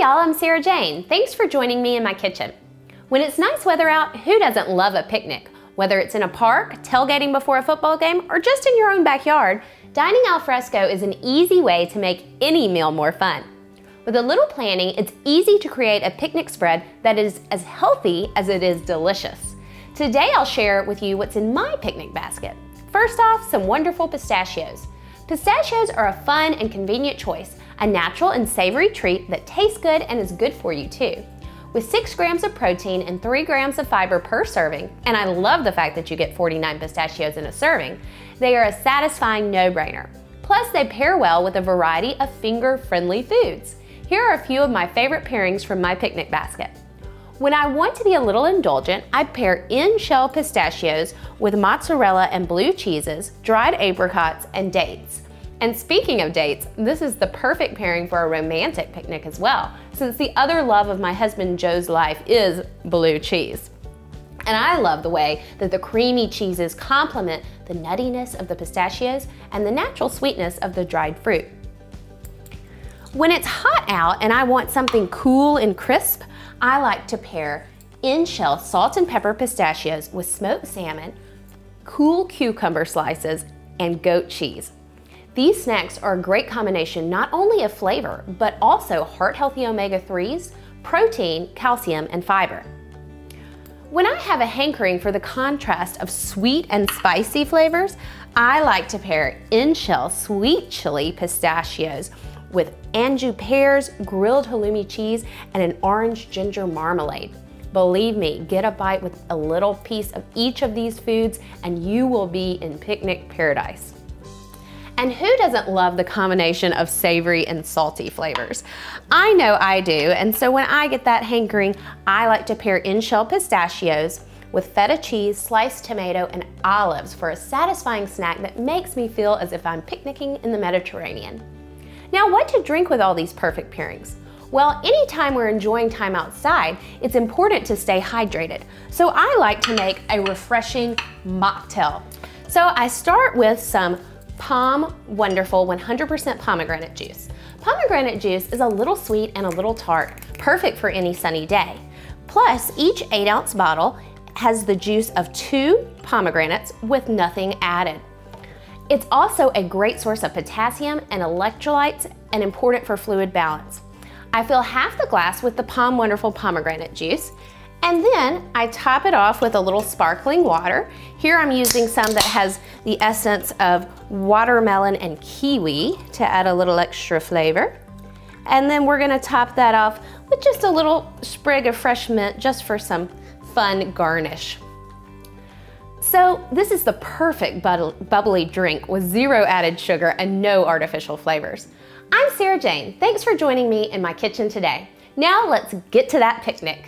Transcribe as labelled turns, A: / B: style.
A: y'all, I'm Sarah Jane. Thanks for joining me in my kitchen. When it's nice weather out, who doesn't love a picnic? Whether it's in a park, tailgating before a football game, or just in your own backyard, dining al fresco is an easy way to make any meal more fun. With a little planning, it's easy to create a picnic spread that is as healthy as it is delicious. Today I'll share with you what's in my picnic basket. First off, some wonderful pistachios. Pistachios are a fun and convenient choice, a natural and savory treat that tastes good and is good for you too. With 6 grams of protein and 3 grams of fiber per serving, and I love the fact that you get 49 pistachios in a serving, they are a satisfying no-brainer. Plus, they pair well with a variety of finger-friendly foods. Here are a few of my favorite pairings from my picnic basket. When I want to be a little indulgent, I pair in-shell pistachios with mozzarella and blue cheeses, dried apricots, and dates. And speaking of dates, this is the perfect pairing for a romantic picnic as well, since the other love of my husband Joe's life is blue cheese. And I love the way that the creamy cheeses complement the nuttiness of the pistachios and the natural sweetness of the dried fruit. When it's hot out and I want something cool and crisp, I like to pair in-shell salt and pepper pistachios with smoked salmon, cool cucumber slices, and goat cheese. These snacks are a great combination not only of flavor, but also heart-healthy omega-3s, protein, calcium, and fiber. When I have a hankering for the contrast of sweet and spicy flavors, I like to pair in-shell sweet chili pistachios with Anjou pears, grilled halloumi cheese, and an orange ginger marmalade. Believe me, get a bite with a little piece of each of these foods and you will be in picnic paradise. And who doesn't love the combination of savory and salty flavors? I know I do, and so when I get that hankering, I like to pair in-shell pistachios with feta cheese, sliced tomato, and olives for a satisfying snack that makes me feel as if I'm picnicking in the Mediterranean. Now, what to drink with all these perfect pairings? Well, anytime we're enjoying time outside, it's important to stay hydrated. So I like to make a refreshing mocktail. So I start with some POM Wonderful 100% pomegranate juice. Pomegranate juice is a little sweet and a little tart, perfect for any sunny day. Plus, each 8-ounce bottle has the juice of 2 pomegranates with nothing added. It's also a great source of potassium and electrolytes and important for fluid balance. I fill half the glass with the POM Wonderful pomegranate juice, and then I top it off with a little sparkling water. Here I'm using some that has the essence of watermelon and kiwi to add a little extra flavor. And then we're gonna top that off with just a little sprig of fresh mint just for some fun garnish. So this is the perfect bubbly drink with 0 added sugar and no artificial flavors. I'm Sarah Jane. Thanks for joining me in my kitchen today. Now let's get to that picnic.